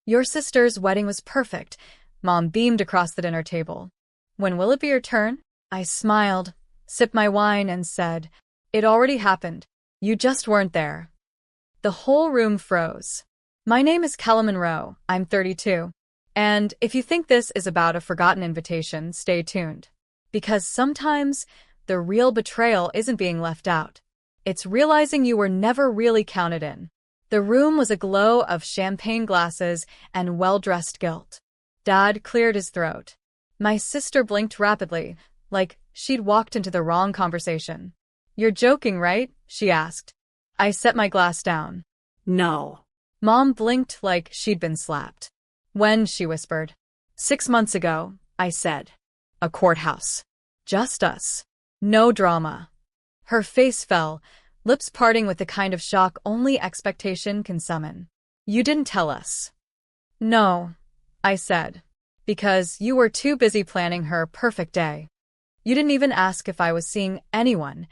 Your sister's wedding was perfect. Mom beamed across the dinner table. When will it be your turn? I smiled, sipped my wine, and said, It already happened. You just weren't there. The whole room froze. My name is Kella Monroe. I'm 32. And if you think this is about a forgotten invitation, stay tuned. Because sometimes the real betrayal isn't being left out. It's realizing you were never really counted in. The room was aglow of champagne glasses and well-dressed guilt. Dad cleared his throat. My sister blinked rapidly, like she'd walked into the wrong conversation. You're joking, right? She asked. I set my glass down. No. Mom blinked like she'd been slapped. When? She whispered. 6 months ago, I said. A courthouse. Just us. No drama. Her face fell, lips parting with the kind of shock only expectation can summon. You didn't tell us. No, I said. Because you were too busy planning her perfect day. You didn't even ask if I was seeing anyone.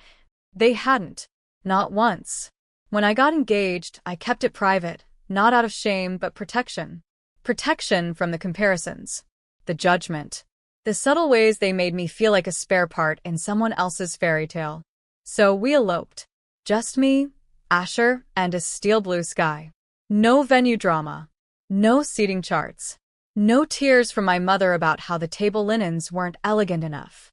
They hadn't. Not once. When I got engaged, I kept it private, not out of shame but protection. Protection from the comparisons. The judgment. The subtle ways they made me feel like a spare part in someone else's fairy tale. So we eloped. Just me, Asher, and a steel blue sky. No venue drama. No seating charts. No tears from my mother about how the table linens weren't elegant enough.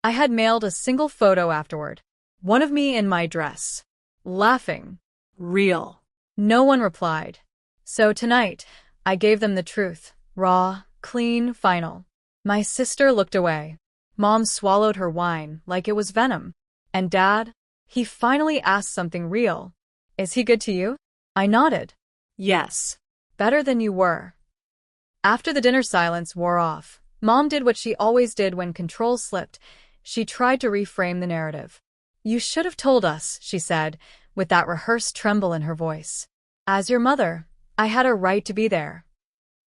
I had mailed a single photo afterward. One of me in my dress. Laughing. Real. No one replied. So tonight, I gave them the truth. Raw, clean, final. My sister looked away. Mom swallowed her wine like it was venom. And Dad? He finally asked something real. Is he good to you? I nodded. Yes. Better than you were. After the dinner silence wore off, Mom did what she always did when control slipped. She tried to reframe the narrative. You should have told us, she said, with that rehearsed tremble in her voice. As your mother, I had a right to be there.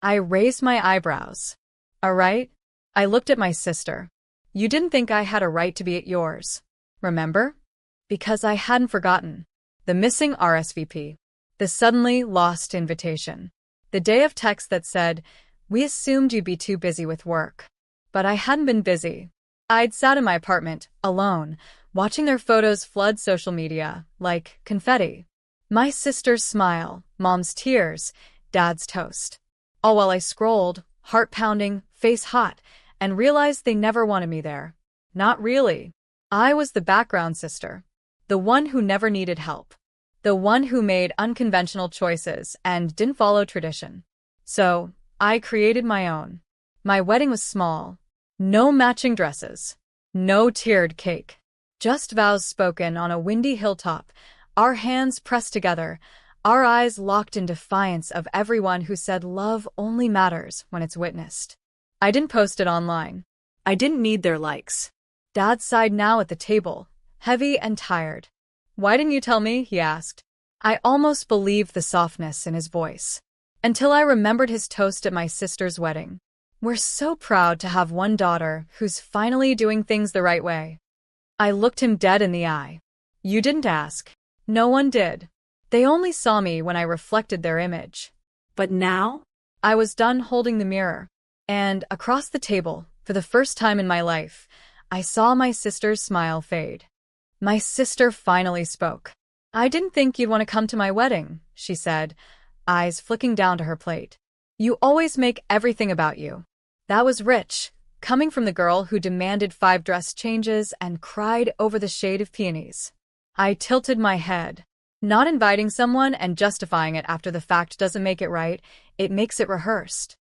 I raised my eyebrows. A right? I looked at my sister. You didn't think I had a right to be at yours. Remember? Because I hadn't forgotten. The missing RSVP. The suddenly lost invitation. The day of text that said, we assumed you'd be too busy with work. But I hadn't been busy. I'd sat in my apartment, alone, watching their photos flood social media, like confetti. My sister's smile, Mom's tears, Dad's toast. All while I scrolled, heart pounding, face hot, and realized they never wanted me there. Not really. I was the background sister. The one who never needed help. The one who made unconventional choices and didn't follow tradition. So, I created my own. My wedding was small. No matching dresses. No tiered cake. Just vows spoken on a windy hilltop, our hands pressed together, our eyes locked in defiance of everyone who said love only matters when it's witnessed. I didn't post it online. I didn't need their likes. Dad sighed now at the table, heavy and tired. Why didn't you tell me? He asked. I almost believed the softness in his voice. Until I remembered his toast at my sister's wedding. We're so proud to have one daughter who's finally doing things the right way. I looked him dead in the eye. You didn't ask. No one did. They only saw me when I reflected their image. But now? I was done holding the mirror. And across the table, for the first time in my life, I saw my sister's smile fade. My sister finally spoke. I didn't think you'd want to come to my wedding, she said, eyes flicking down to her plate. You always make everything about you. That was rich, coming from the girl who demanded 5 dress changes and cried over the shade of peonies. I tilted my head. Not inviting someone and justifying it after the fact doesn't make it right, it makes it rehearsed.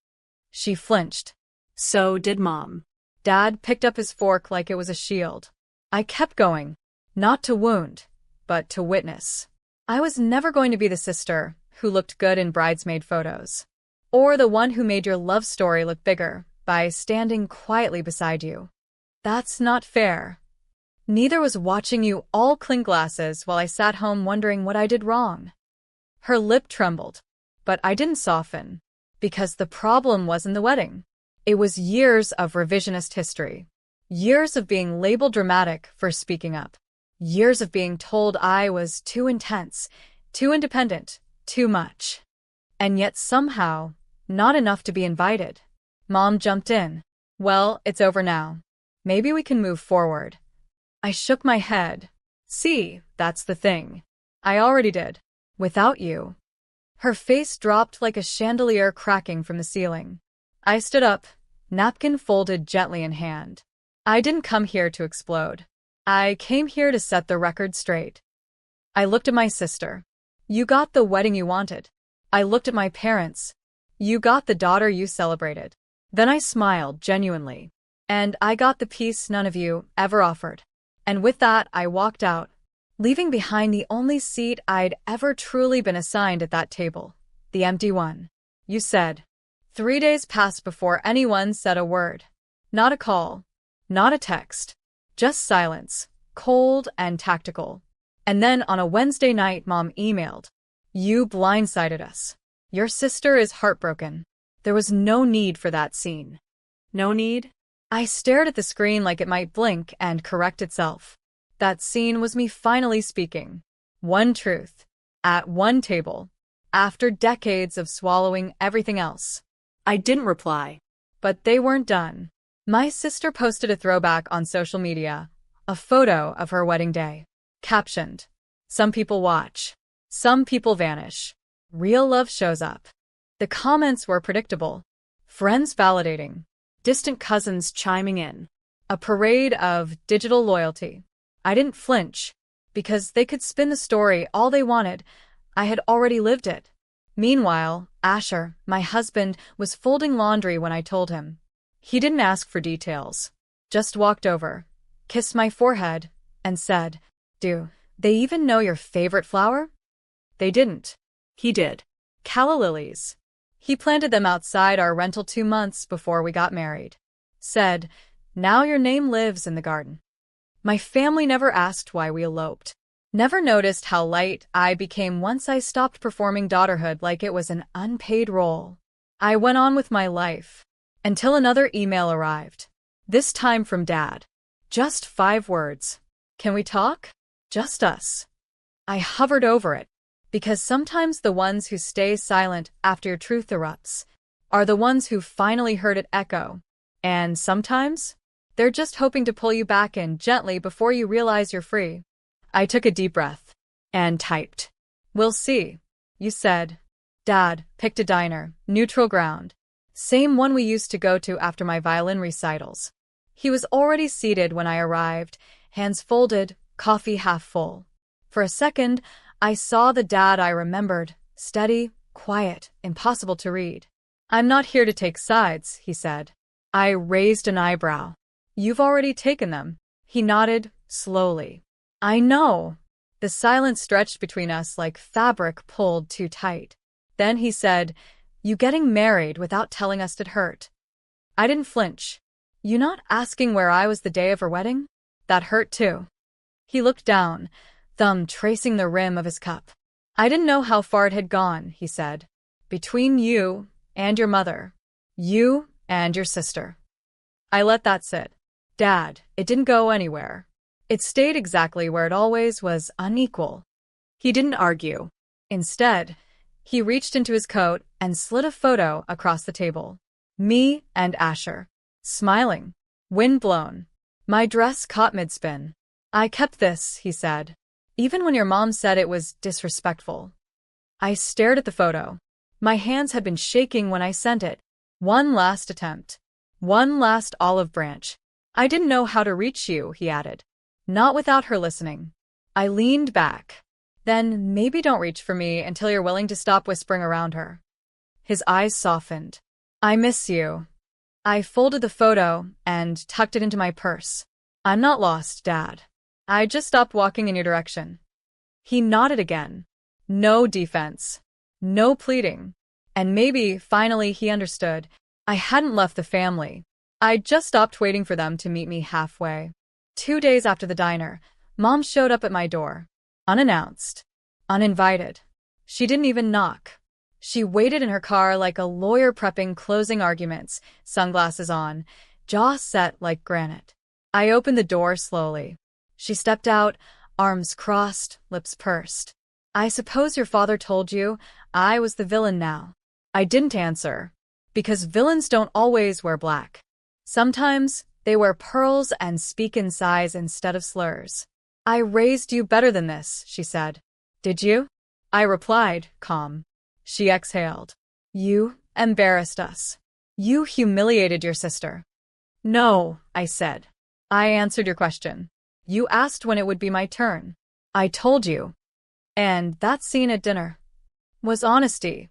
She flinched. So did Mom. Dad picked up his fork like it was a shield. I kept going. Not to wound, but to witness. I was never going to be the sister who looked good in bridesmaid photos. Or the one who made your love story look bigger by standing quietly beside you. That's not fair. Neither was watching you all clink glasses while I sat home wondering what I did wrong. Her lip trembled, but I didn't soften, because the problem wasn't the wedding. It was years of revisionist history. Years of being labeled dramatic for speaking up. Years of being told I was too intense, too independent, too much. And yet somehow, Not enough to be invited. Mom jumped in. Well, it's over now. Maybe we can move forward. I shook my head. See, that's the thing. I already did. Without you. Her face dropped like a chandelier cracking from the ceiling. I stood up, napkin folded gently in hand. I didn't come here to explode. I came here to set the record straight. I looked at my sister. You got the wedding you wanted. I looked at my parents. You got the daughter you celebrated. Then I smiled genuinely. And I got the peace none of you ever offered. And with that, I walked out, leaving behind the only seat I'd ever truly been assigned at that table, the empty one. You said. 3 days passed before anyone said a word. Not a call. Not a text. Just silence, cold and tactical. And then on a Wednesday night, Mom emailed. You blindsided us. Your sister is heartbroken. There was no need for that scene. No need? I stared at the screen like it might blink and correct itself. That scene was me finally speaking. One truth. At one table. After decades of swallowing everything else. I didn't reply. But they weren't done. My sister posted a throwback on social media, a photo of her wedding day. Captioned, some people watch. Some people vanish. Real love shows up. The comments were predictable. Friends validating. Distant cousins chiming in. A parade of digital loyalty. I didn't flinch, because they could spin the story all they wanted. I had already lived it. Meanwhile, Asher, my husband, was folding laundry when I told him. He didn't ask for details. Just walked over, kissed my forehead, and said, Do they even know your favorite flower? They didn't. He did. Calla lilies. He planted them outside our rental 2 months before we got married. Said, now your name lives in the garden. My family never asked why we eloped. Never noticed how light I became once I stopped performing daughterhood like it was an unpaid role. I went on with my life. Until another email arrived. This time from Dad. Just 5 words. Can we talk? Just us. I hovered over it. Because sometimes the ones who stay silent after your truth erupts are the ones who finally heard it echo. And sometimes, they're just hoping to pull you back in gently before you realize you're free. I took a deep breath and typed. We'll see, you said. Dad picked a diner, neutral ground. Same one we used to go to after my violin recitals. He was already seated when I arrived, hands folded, coffee half full. For a second, I saw the Dad I remembered, steady, quiet, impossible to read. I'm not here to take sides, he said. I raised an eyebrow. You've already taken them. He nodded, slowly. I know. The silence stretched between us like fabric pulled too tight. Then he said, You getting married without telling us did hurt. I didn't flinch. You not asking where I was the day of her wedding? That hurt too. He looked down, thumb tracing the rim of his cup. I didn't know how far it had gone, he said. Between you and your mother. You and your sister. I let that sit. Dad, it didn't go anywhere. It stayed exactly where it always was, unequal. He didn't argue. Instead, he reached into his coat and slid a photo across the table. Me and Asher. Smiling. Wind blown. My dress caught mid-spin. I kept this, he said. Even when your mom said it was disrespectful. I stared at the photo. My hands had been shaking when I sent it. One last attempt. One last olive branch. I didn't know how to reach you, he added. Not without her listening. I leaned back. Then maybe don't reach for me until you're willing to stop whispering around her. His eyes softened. I miss you. I folded the photo and tucked it into my purse. I'm not lost, Dad. I just stopped walking in your direction. He nodded again. No defense. No pleading. And maybe, finally, he understood. I hadn't left the family. I'd just stopped waiting for them to meet me halfway. 2 days after the diner, Mom showed up at my door. Unannounced. Uninvited. She didn't even knock. She waited in her car like a lawyer prepping closing arguments, sunglasses on, jaw set like granite. I opened the door slowly. She stepped out, arms crossed, lips pursed. I suppose your father told you I was the villain now. I didn't answer. Because villains don't always wear black. Sometimes, they wear pearls and speak in sighs instead of slurs. I raised you better than this, she said. Did you? I replied, calm. She exhaled. You embarrassed us. You humiliated your sister. No, I said. I answered your question. You asked when it would be my turn. I told you. And that scene at dinner was honesty.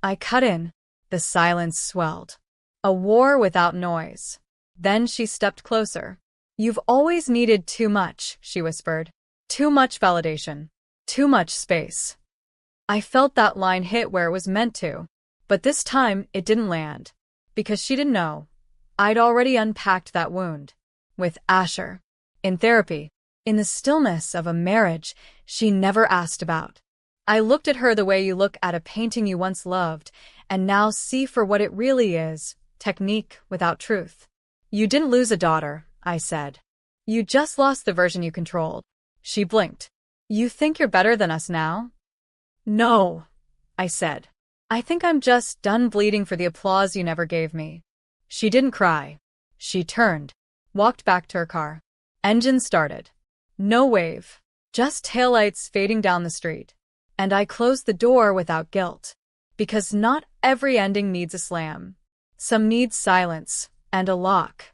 I cut in. The silence swelled. A war without noise. Then she stepped closer. You've always needed too much, she whispered. Too much validation. Too much space. I felt that line hit where it was meant to. But this time, it didn't land. Because she didn't know. I'd already unpacked that wound. With Asher. In therapy. In the stillness of a marriage she never asked about. I looked at her the way you look at a painting you once loved, and now see for what it really is, technique without truth. You didn't lose a daughter, I said. You just lost the version you controlled. She blinked. You think you're better than us now? No, I said. I think I'm just done bleeding for the applause you never gave me. She didn't cry. She turned, walked back to her car. Engine started. No wave, just taillights fading down the street. And I closed the door without guilt. Because not every ending needs a slam. Some need silence and a lock.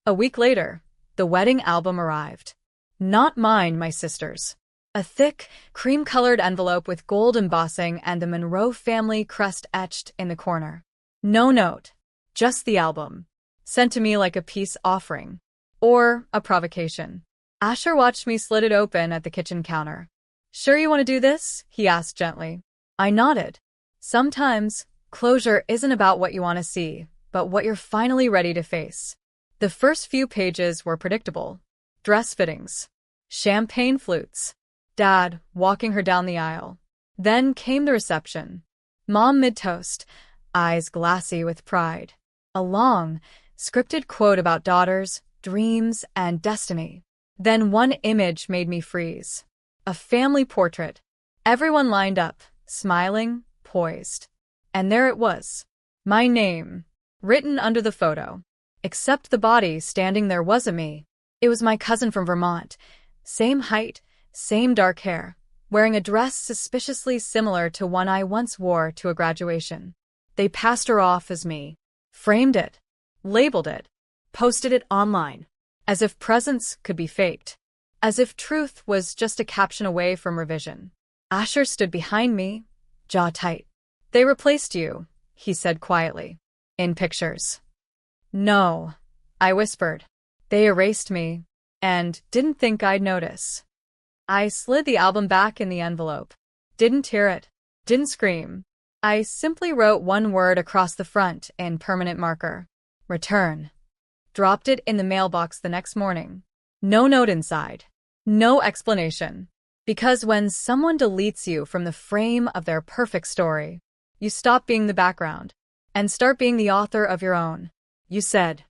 A week later, the wedding album arrived. Not mine, my sister's. A thick, cream-colored envelope with gold embossing and the Monroe family crest etched in the corner. No note, just the album. Sent to me like a peace offering. Or a provocation. Asher watched me slit it open at the kitchen counter. Sure you want to do this? He asked gently. I nodded. Sometimes, closure isn't about what you want to see, but what you're finally ready to face. The first few pages were predictable. Dress fittings. Champagne flutes. Dad walking her down the aisle. Then came the reception. Mom mid-toast, eyes glassy with pride. A long, scripted quote about daughters, dreams, and destiny. Then one image made me freeze. A family portrait. Everyone lined up, smiling, poised. And there it was. My name, written under the photo. Except the body standing there wasn't me. It was my cousin from Vermont. Same height, same dark hair, wearing a dress suspiciously similar to one I once wore to a graduation. They passed her off as me. Framed it. Labeled it. Posted it online. As if presence could be faked. As if truth was just a caption away from revision. Asher stood behind me, jaw tight. They replaced you, he said quietly. In pictures. No, I whispered. They erased me, and didn't think I'd notice. I slid the album back in the envelope. Didn't tear it. Didn't scream. I simply wrote one word across the front in permanent marker. Return. Dropped it in the mailbox the next morning. No note inside. No explanation. Because when someone deletes you from the frame of their perfect story, you stop being the background and start being the author of your own. You said.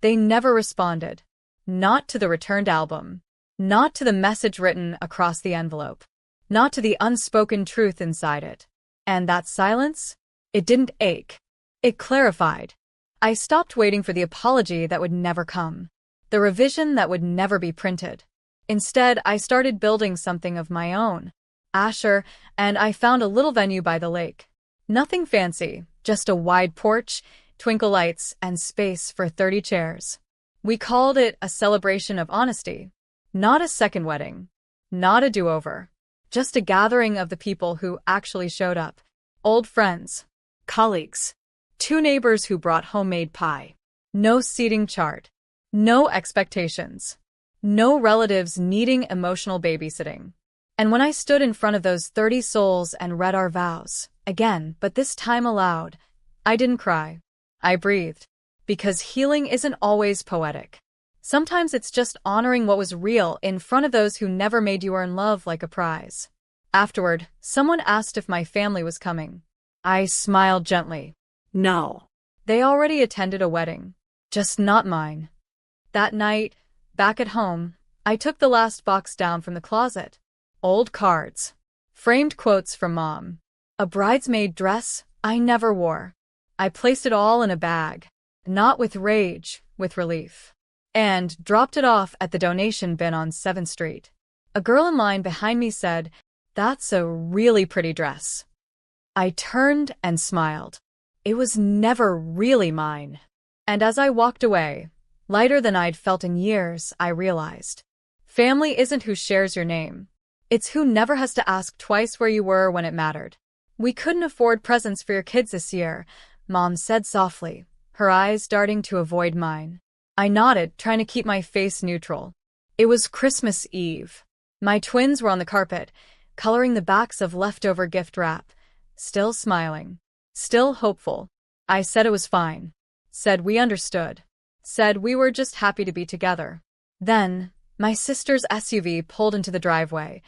They never responded. Not to the returned album. Not to the message written across the envelope. Not to the unspoken truth inside it. And that silence? It didn't ache. It clarified. I stopped waiting for the apology that would never come. The revision that would never be printed. Instead, I started building something of my own. Asher and I found a little venue by the lake. Nothing fancy, just a wide porch, twinkle lights, and space for 30 chairs. We called it a celebration of honesty. Not a second wedding. Not a do-over. Just a gathering of the people who actually showed up. Old friends. Colleagues. 2 neighbors who brought homemade pie. No seating chart. No expectations. No relatives needing emotional babysitting. And when I stood in front of those 30 souls and read our vows, again, but this time aloud, I didn't cry. I breathed. Because healing isn't always poetic. Sometimes it's just honoring what was real in front of those who never made you earn love like a prize. Afterward, someone asked if my family was coming. I smiled gently. No. They already attended a wedding. Just not mine. That night, back at home, I took the last box down from the closet. Old cards. Framed quotes from Mom. A bridesmaid dress I never wore. I placed it all in a bag, not with rage, with relief, and dropped it off at the donation bin on 7th Street. A girl in line behind me said, "That's a really pretty dress." I turned and smiled. It was never really mine. And as I walked away, lighter than I'd felt in years, I realized, family isn't who shares your name. It's who never has to ask twice where you were when it mattered. "We couldn't afford presents for your kids this year," Mom said softly, her eyes darting to avoid mine. I nodded, trying to keep my face neutral. It was Christmas Eve. My twins were on the carpet, coloring the backs of leftover gift wrap, still smiling, still hopeful. I said it was fine. Said we understood. Said we were just happy to be together. Then, my sister's SUV pulled into the driveway,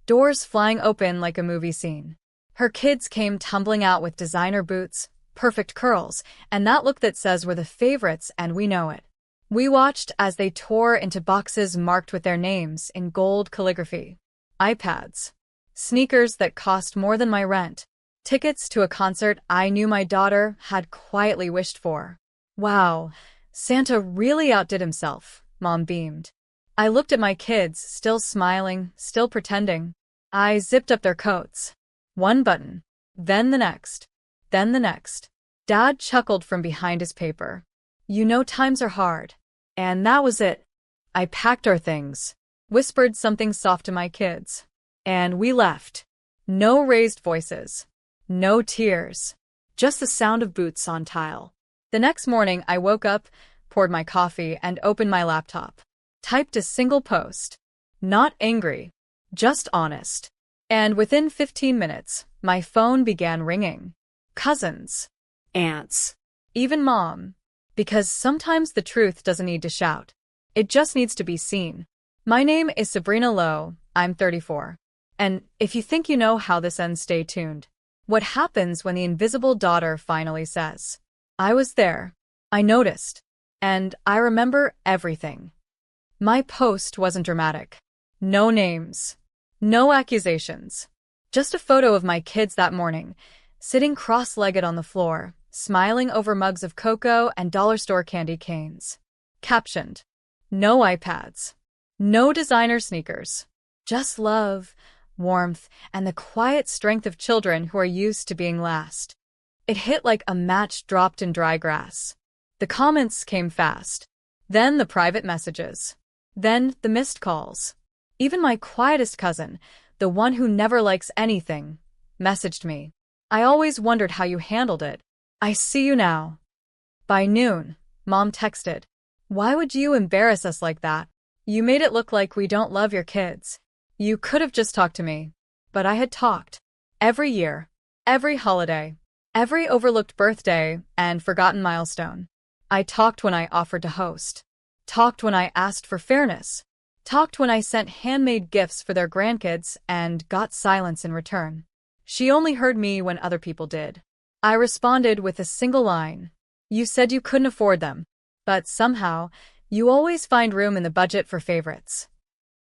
doors flying open like a movie scene. Her kids came tumbling out with designer boots, perfect curls, and that look that says we're the favorites and we know it. We watched as they tore into boxes marked with their names in gold calligraphy. iPads. Sneakers that cost more than my rent. Tickets to a concert I knew my daughter had quietly wished for. Wow, Santa really outdid himself, Mom beamed. I looked at my kids, still smiling, still pretending. I zipped up their coats. One button. Then the next. Then the next. Dad chuckled from behind his paper. "You know times are hard." And that was it. I packed our things, whispered something soft to my kids, and we left. No raised voices. No tears. Just the sound of boots on tile. The next morning, I woke up, poured my coffee, and opened my laptop. Typed a single post. Not angry. Just honest. And within 15 minutes, my phone began ringing. Cousins. Aunts. Even Mom. Because sometimes the truth doesn't need to shout. It just needs to be seen. My name is Sabrina Lowe. I'm 34. And if you think you know how this ends, stay tuned. What happens when the invisible daughter finally says, "I was there. I noticed. And I remember everything." My post wasn't dramatic. No names. No accusations. Just a photo of my kids that morning, sitting cross-legged on the floor, smiling over mugs of cocoa and dollar store candy canes. Captioned, "No iPads. No designer sneakers. Just love, warmth, and the quiet strength of children who are used to being last." It hit like a match dropped in dry grass. The comments came fast. Then the private messages. Then the missed calls. Even my quietest cousin, the one who never likes anything, messaged me. "I always wondered how you handled it. I see you now." By noon, Mom texted, "Why would you embarrass us like that? You made it look like we don't love your kids. You could have just talked to me." But I had talked. Every year. Every holiday. Every overlooked birthday and forgotten milestone. I talked when I offered to host. Talked when I asked for fairness. Talked when I sent handmade gifts for their grandkids and got silence in return. She only heard me when other people did. I responded with a single line. "You said you couldn't afford them, but somehow, you always find room in the budget for favorites."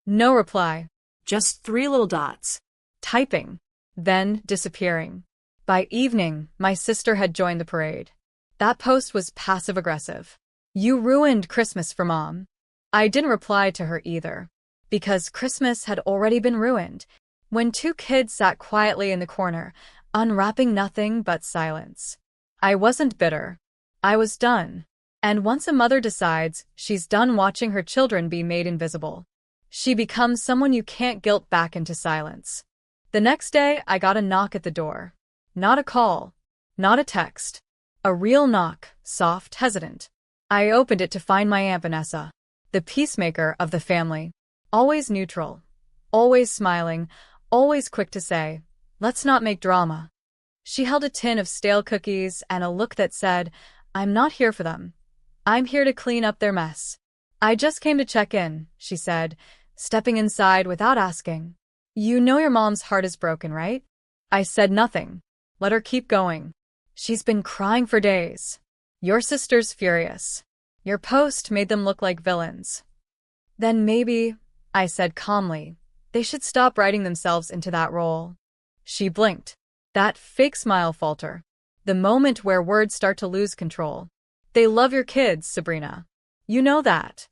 No reply. Just 3 little dots. Typing. Then disappearing. By evening, my sister had joined the parade. That post was passive-aggressive. "You ruined Christmas for Mom." I didn't reply to her either, because Christmas had already been ruined, when 2 kids sat quietly in the corner, unwrapping nothing but silence. I wasn't bitter. I was done. And once a mother decides she's done watching her children be made invisible, she becomes someone you can't guilt back into silence. The next day, I got a knock at the door. Not a call. Not a text. A real knock, soft, hesitant. I opened it to find my Aunt Vanessa, the peacemaker of the family. Always neutral. Always smiling. Always quick to say, "Let's not make drama." She held a tin of stale cookies and a look that said, "I'm not here for them. I'm here to clean up their mess." "I just came to check in," she said, stepping inside without asking. "You know your mom's heart is broken, right?" I said nothing. Let her keep going. "She's been crying for days. Your sister's furious. Your post made them look like villains." "Then maybe," I said calmly, "they should stop writing themselves into that role." She blinked. That fake smile falter. The moment where words start to lose control. They love your kids, Sabrina. You know that.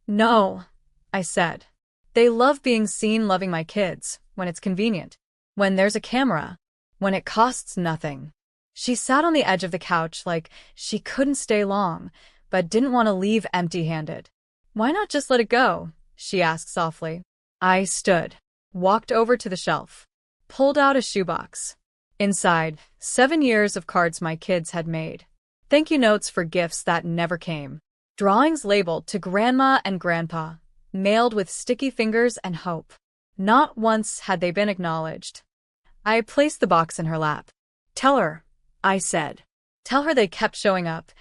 No, I said. They love being seen loving my kids, when it's convenient, when there's a camera, when it costs nothing. She sat on the edge of the couch like she couldn't stay long, but didn't want to leave empty-handed. Why not just let it go? She asked softly. I stood, walked over to the shelf, pulled out a shoebox. Inside, 7 years of cards my kids had made. Thank you notes for gifts that never came. Drawings labeled to Grandma and Grandpa, mailed with sticky fingers and hope. Not once had they been acknowledged. I placed the box in her lap. Tell her, I said. Tell her they kept showing up,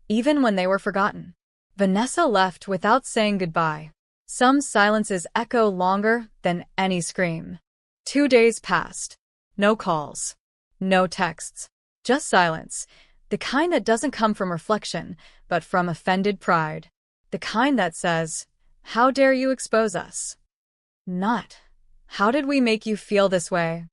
even when they were forgotten. Vanessa left without saying goodbye. Some silences echo longer than any scream. 2 days passed. No calls. No texts. Just silence. The kind that doesn't come from reflection, but from offended pride. The kind that says, how dare you expose us? Not, how did we make you feel this way?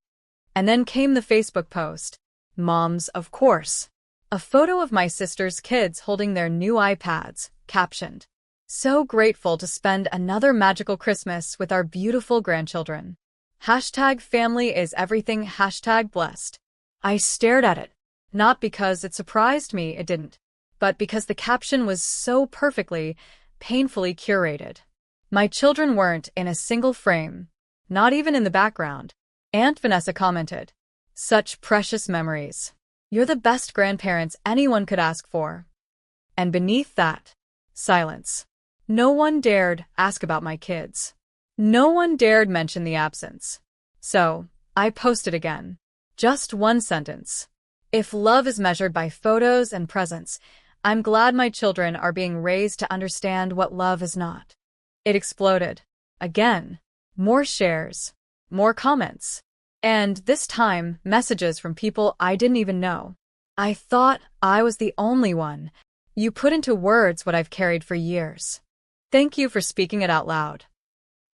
And then came the Facebook post. Moms, of course. A photo of my sister's kids holding their new iPads, captioned, so grateful to spend another magical Christmas with our beautiful grandchildren. #family is everything #blessed. I stared at it, not because it surprised me, it didn't, but because the caption was so perfectly, painfully curated. My children weren't in a single frame, not even in the background. Aunt Vanessa commented, such precious memories. You're the best grandparents anyone could ask for. And beneath that, silence. No one dared ask about my kids. No one dared mention the absence. So, I posted again. Just one sentence. If love is measured by photos and presents, I'm glad my children are being raised to understand what love is not. It exploded. Again. More shares. More comments. And this time, messages from people I didn't even know. I thought I was the only one. You put into words what I've carried for years. Thank you for speaking it out loud.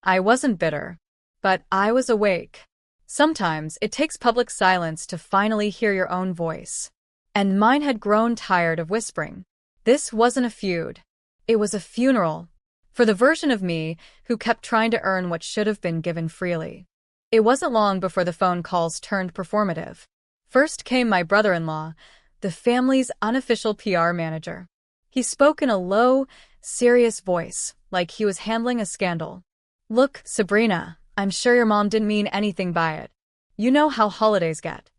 I wasn't bitter, but I was awake. Sometimes it takes public silence to finally hear your own voice. And mine had grown tired of whispering. This wasn't a feud. It was a funeral. For the version of me who kept trying to earn what should have been given freely. It wasn't long before the phone calls turned performative. First came my brother-in-law, the family's unofficial PR manager. He spoke in a low, serious voice, like he was handling a scandal. Look, Sabrina, I'm sure your mom didn't mean anything by it. You know how holidays get.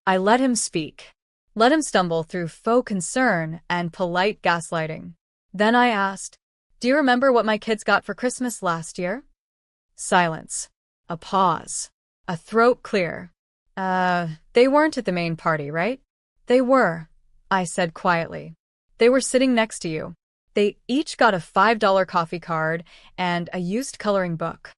I let him speak. Let him stumble through faux concern and polite gaslighting. Then I asked, do you remember what my kids got for Christmas last year? Silence. A pause. A throat clear. They weren't at the main party, right? They were, I said quietly. They were sitting next to you. They each got a $5 coffee card and a used coloring book.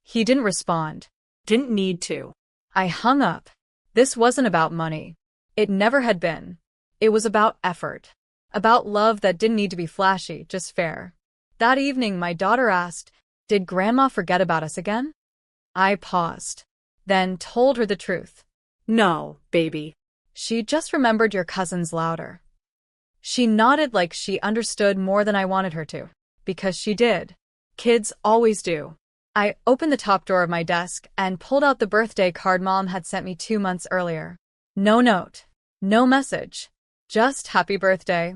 He didn't respond. Didn't need to. I hung up. This wasn't about money. It never had been. It was about effort. About love that didn't need to be flashy, just fair. That evening, my daughter asked, did Grandma forget about us again? I paused, then told her the truth. No, baby. She just remembered your cousins louder. She nodded like she understood more than I wanted her to, because she did. Kids always do. I opened the top drawer of my desk and pulled out the birthday card Mom had sent me 2 months earlier. No note, no message, just happy birthday,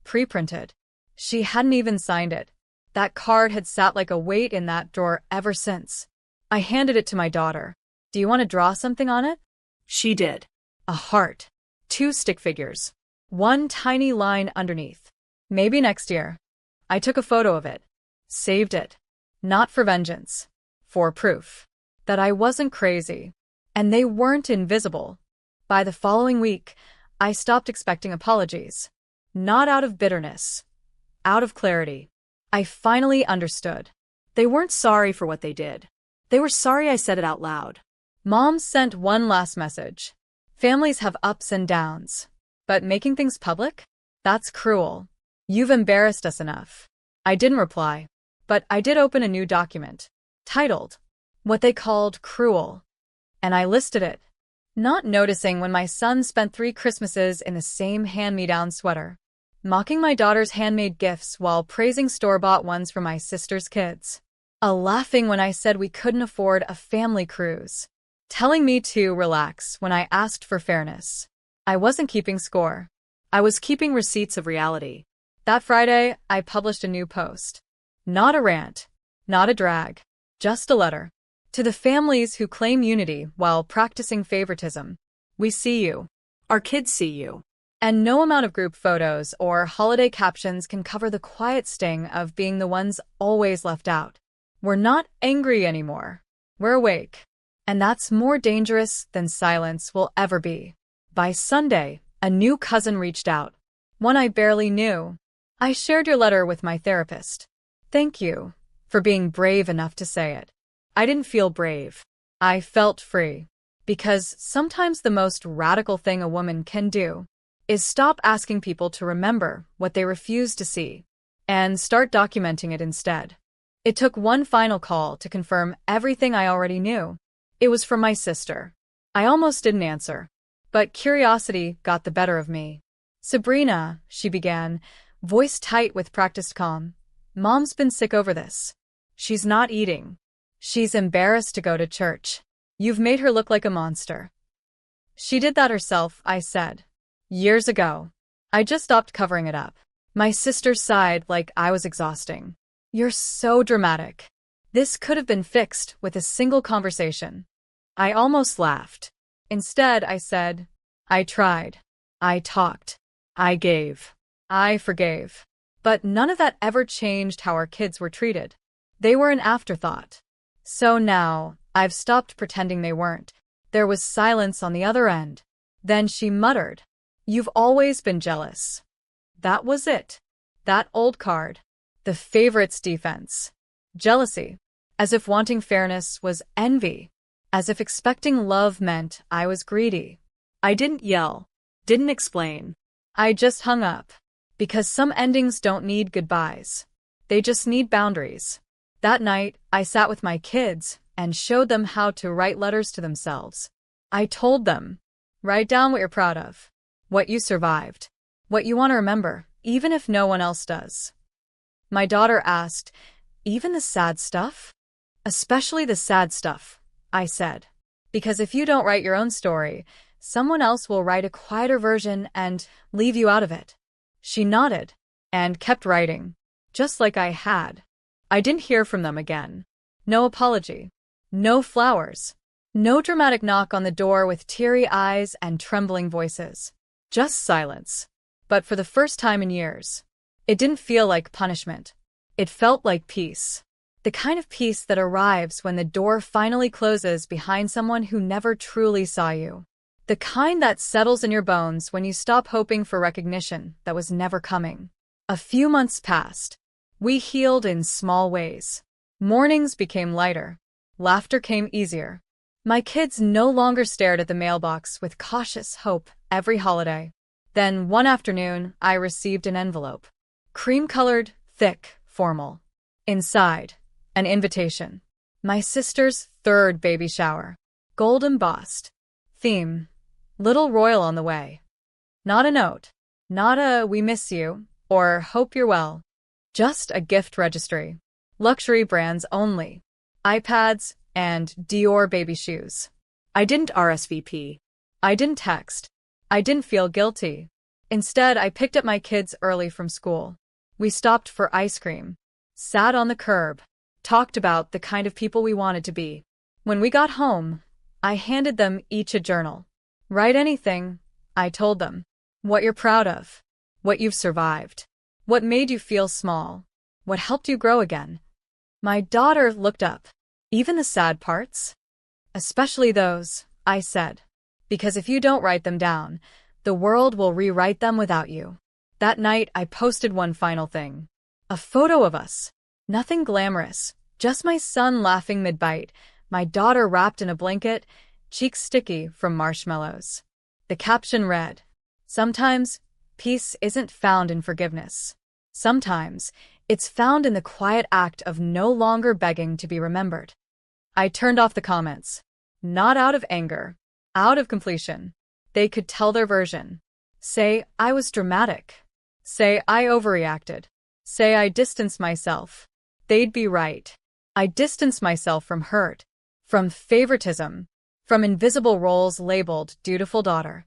pre-printed. She hadn't even signed it. That card had sat like a weight in that drawer ever since. I handed it to my daughter. Do you want to draw something on it? She did. A heart. 2 stick figures. 1 tiny line underneath. Maybe next year. I took a photo of it. Saved it. Not for vengeance. For proof. That I wasn't crazy. And they weren't invisible. By the following week, I stopped expecting apologies. Not out of bitterness. Out of clarity. I finally understood. They weren't sorry for what they did. They were sorry I said it out loud. Mom sent one last message. Families have ups and downs. But making things public? That's cruel. You've embarrassed us enough. I didn't reply. But I did open a new document. Titled, what they called cruel. And I listed it. not noticing when my son spent 3 Christmases in the same hand-me-down sweater, mocking my daughter's handmade gifts while praising store-bought ones for my sister's kids, laughing when I said we couldn't afford a family cruise, telling me to relax when I asked for fairness. I wasn't keeping score. I was keeping receipts of reality. That Friday, I published a new post. Not a rant, not a drag, just a letter. To the families who claim unity while practicing favoritism. We see you. Our kids see you. And no amount of group photos or holiday captions can cover the quiet sting of being the ones always left out. We're not angry anymore. We're awake. And that's more dangerous than silence will ever be. By Sunday, a new cousin reached out. One I barely knew. I shared your letter with my therapist. Thank you for being brave enough to say it. I didn't feel brave. I felt free. Because sometimes the most radical thing a woman can do is stop asking people to remember what they refuse to see and start documenting it instead. It took one final call to confirm everything I already knew. It was from my sister. I almost didn't answer, but curiosity got the better of me. Sabrina, she began, voice tight with practiced calm. Mom's been sick over this. She's not eating. She's embarrassed to go to church. You've made her look like a monster. She did that herself, I said. Years ago. I just stopped covering it up. My sister sighed like I was exhausting. You're so dramatic. This could have been fixed with a single conversation. I almost laughed. Instead, I said, I tried. I talked. I gave. I forgave. But none of that ever changed how our kids were treated. They were an afterthought. So now, I've stopped pretending they weren't. There was silence on the other end. Then she muttered, You've always been jealous. That was it. That old card. The favorites defense. Jealousy. As if wanting fairness was envy. As if expecting love meant I was greedy. I didn't yell. Didn't explain. I just hung up. Because some endings don't need goodbyes. They just need boundaries. That night, I sat with my kids and showed them how to write letters to themselves. I told them, write down what you're proud of. What you survived. What you want to remember, even if no one else does. My daughter asked, even the sad stuff? Especially the sad stuff, I said. Because if you don't write your own story, someone else will write a quieter version and leave you out of it. She nodded and kept writing, just like I had. I didn't hear from them again. No apology. No flowers. No dramatic knock on the door with teary eyes and trembling voices. Just silence. But for the first time in years, it didn't feel like punishment. It felt like peace. The kind of peace that arrives when the door finally closes behind someone who never truly saw you. The kind that settles in your bones when you stop hoping for recognition that was never coming. A few months passed. We healed in small ways. Mornings became lighter. Laughter came easier. My kids no longer stared at the mailbox with cautious hope every holiday. Then one afternoon, I received an envelope. Cream-colored, thick, formal. Inside, an invitation. My sister's 3rd baby shower. Gold embossed. Theme. Little royal on the way. Not a note. Not a we miss you or hope you're well. Just a gift registry. Luxury brands only. iPads and Dior baby shoes. I didn't RSVP. I didn't text. I didn't feel guilty. Instead, I picked up my kids early from school. We stopped for ice cream. Sat on the curb. Talked about the kind of people we wanted to be. When we got home, I handed them each a journal. Write anything, I told them. What you're proud of. What you've survived. What made you feel small. What helped you grow again. My daughter looked up. Even the sad parts? Especially those, I said. Because if you don't write them down, the world will rewrite them without you. That night, I posted one final thing. A photo of us. Nothing glamorous. Just my son laughing mid-bite, my daughter wrapped in a blanket, cheeks sticky from marshmallows. The caption read, Sometimes, peace isn't found in forgiveness. Sometimes, it's found in the quiet act of no longer begging to be remembered. I turned off the comments. Not out of anger. Out of completion. They could tell their version. Say, I was dramatic. Say, I overreacted. Say, I distanced myself. They'd be right. I distanced myself from hurt, from favoritism, from invisible roles labeled dutiful daughter.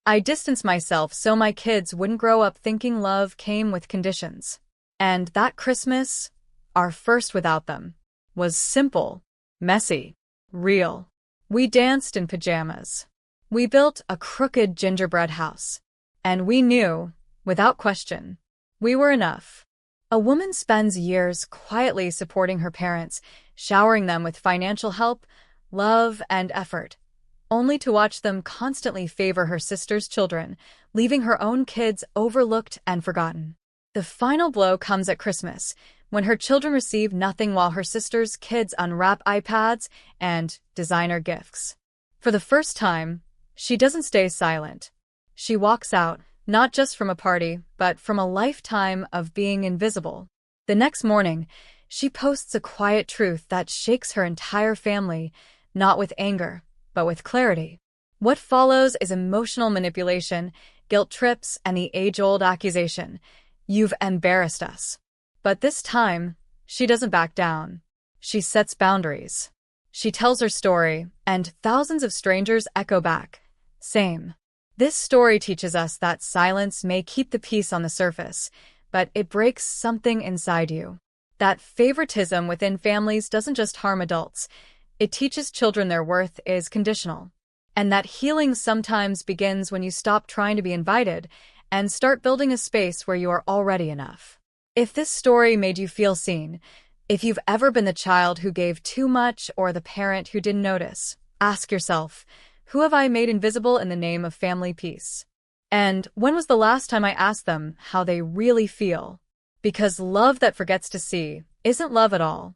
I distanced myself so my kids wouldn't grow up thinking love came with conditions. And that Christmas, our first without them, was simple, messy, real. We danced in pajamas. We built a crooked gingerbread house. And we knew, without question, we were enough. A woman spends years quietly supporting her parents, showering them with financial help, love, and effort, only to watch them constantly favor her sister's children, leaving her own kids overlooked and forgotten. The final blow comes at Christmas, when her children receive nothing while her sister's kids unwrap iPads and designer gifts. For the first time, she doesn't stay silent. She walks out, not just from a party, but from a lifetime of being invisible. The next morning, she posts a quiet truth that shakes her entire family, not with anger, but with clarity. What follows is emotional manipulation, guilt trips, and the age-old accusation, "You've embarrassed us." But this time, she doesn't back down. She sets boundaries. She tells her story, and thousands of strangers echo back. Same. This story teaches us that silence may keep the peace on the surface, but it breaks something inside you. That favoritism within families doesn't just harm adults. It teaches children their worth is conditional. And that healing sometimes begins when you stop trying to be invited and start building a space where you are already enough. If this story made you feel seen, if you've ever been the child who gave too much or the parent who didn't notice, ask yourself, who have I made invisible in the name of family peace? And when was the last time I asked them how they really feel? Because love that forgets to see isn't love at all.